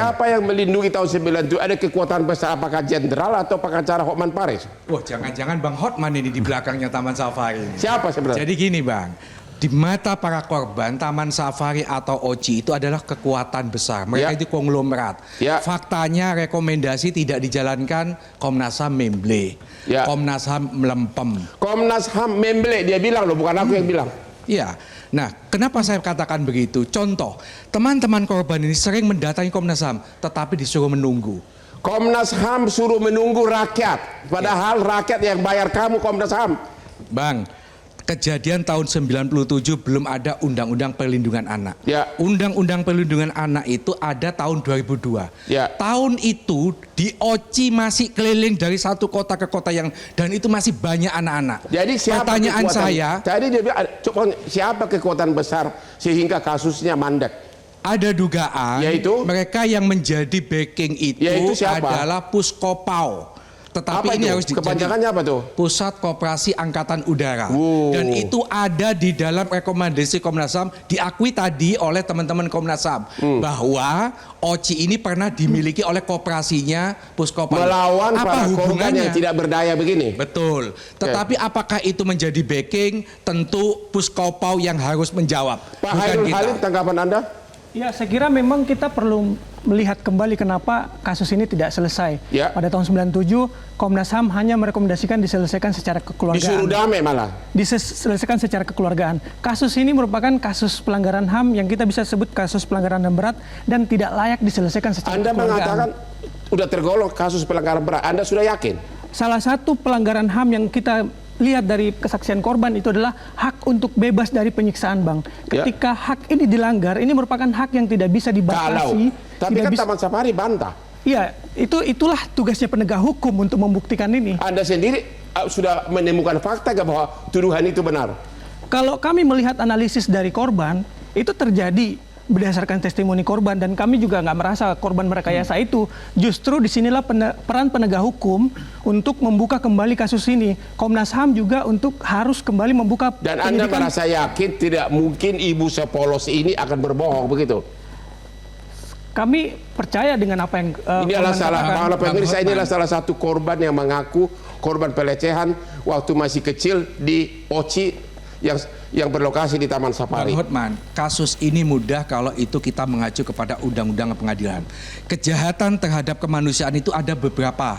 Siapa yang melindungi tahun 97? Ada kekuatan besar, apakah jenderal atau pengacara Hotman Paris? Wah, jangan-jangan Bang Hotman ini di belakangnya Taman Safari. Siapa sebenarnya? Jadi gini Bang, di mata para korban, Taman Safari atau OCI itu adalah kekuatan besar. Mereka itu konglomerat. Faktanya rekomendasi tidak dijalankan, Komnas HAM memble. Komnas HAM melempem. Komnas HAM memble, dia bilang loh, bukan aku yang bilang. Iya. Nah, kenapa saya katakan begitu? Contoh, teman-teman korban ini sering mendatangi Komnas HAM, tetapi disuruh menunggu. Komnas HAM suruh menunggu rakyat, padahal rakyat yang bayar kamu Komnas HAM. Bang, kejadian tahun 97 belum ada Undang-Undang Perlindungan Anak. Undang-Undang Perlindungan Anak itu ada tahun 2002. Tahun itu di OCI masih keliling dari satu kota ke kota dan itu masih banyak anak-anak. Jadi pertanyaan saya, tadi dia bilang, siapa kekuatan besar sehingga kasusnya mandek? Ada dugaan yaitu mereka yang menjadi backing itu adalah Puskopau. Tetapi apa ini itu? harus Kepanjangannya apa tuh? Pusat Koperasi Angkatan Udara. Dan itu ada di dalam rekomendasi Komnas HAM, diakui tadi oleh teman-teman Komnas HAM bahwa OCI ini pernah dimiliki oleh koperasinya Puskopau. Melawan para korban yang tidak berdaya begini. Betul. Tetapi apakah itu menjadi backing? Tentu Puskopau yang harus menjawab. Pak Hairul Halim, tanggapan Anda? Ya, saya kira memang kita perlu melihat kembali kenapa kasus ini tidak selesai. Pada tahun 97, Komnas HAM hanya merekomendasikan diselesaikan secara kekeluargaan. Disuruh damai malah. Diselesaikan secara kekeluargaan. Kasus ini merupakan kasus pelanggaran HAM yang kita bisa sebut kasus pelanggaran HAM berat dan tidak layak diselesaikan secara kekeluargaan. Anda mengatakan sudah tergolong kasus pelanggaran berat. Anda sudah yakin? Salah satu pelanggaran HAM yang kita lihat dari kesaksian korban itu adalah hak untuk bebas dari penyiksaan, Bang. Ketika hak ini dilanggar, ini merupakan hak yang tidak bisa dibatasi. Tapi kan Taman Safari bantah. Iya, itulah tugasnya penegak hukum untuk membuktikan ini. Anda sendiri sudah menemukan fakta bahwa tuduhan itu benar? Kalau kami melihat analisis dari korban, itu terjadi berdasarkan testimoni korban dan kami juga nggak merasa korban merekayasa itu. Justru disinilah peran penegak hukum untuk membuka kembali kasus ini. Komnas HAM juga untuk harus kembali membuka. Dan Anda merasa yakin tidak mungkin ibu sepolos ini akan berbohong begitu? Kami percaya dengan apa yang ini adalah pemirsa, inilah salah satu korban yang mengaku korban pelecehan waktu masih kecil di OCI yang berlokasi di Taman Safari. Bang Hotman, kasus ini mudah kalau itu kita mengacu kepada undang-undang pengadilan. Kejahatan terhadap kemanusiaan itu ada beberapa.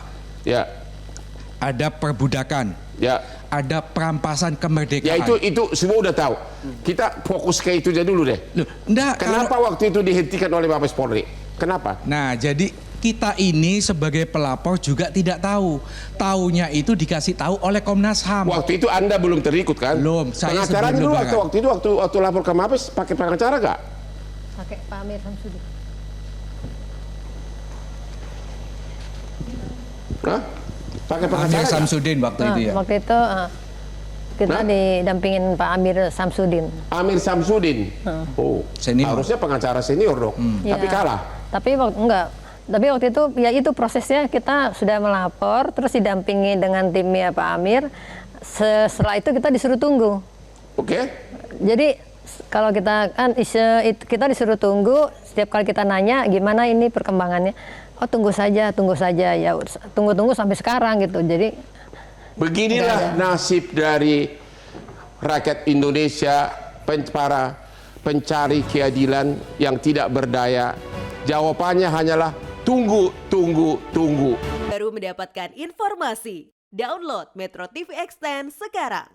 Ada perbudakan. Ada perampasan kemerdekaan. Ya itu semua udah tahu. Kita fokus ke itu aja dulu deh. Kenapa waktu itu dihentikan oleh Mabes Polri? Kenapa? Nah, jadi kita ini sebagai pelapor juga tidak tahu. Taunya itu dikasih tahu oleh Komnas HAM. Waktu itu Anda belum terikut kan? Belum. Saya pengacaranya dulu waktu itu waktu lapor ke Mabes pakai pengacara gak? Pakai Pak Amir Samsudin. Hah? Pakai pengacara Amir Samsudin waktu itu ya? Waktu itu kita didampingin Pak Amir Samsudin. Amir Samsudin? Senior. Harusnya pengacara senior dong. Tapi kalah? Tapi enggak. Tapi waktu itu ya itu prosesnya kita sudah melapor terus didampingi dengan timnya Pak Amir. Setelah itu kita disuruh tunggu. Jadi kalau kita kan kita disuruh tunggu, setiap kali kita nanya gimana ini perkembangannya, oh tunggu saja ya tunggu sampai sekarang gitu. Jadi beginilah nasib dari rakyat Indonesia, para pencari keadilan yang tidak berdaya. Jawabannya hanyalah tunggu. Baru mendapatkan informasi. Download Metro TV Extend sekarang.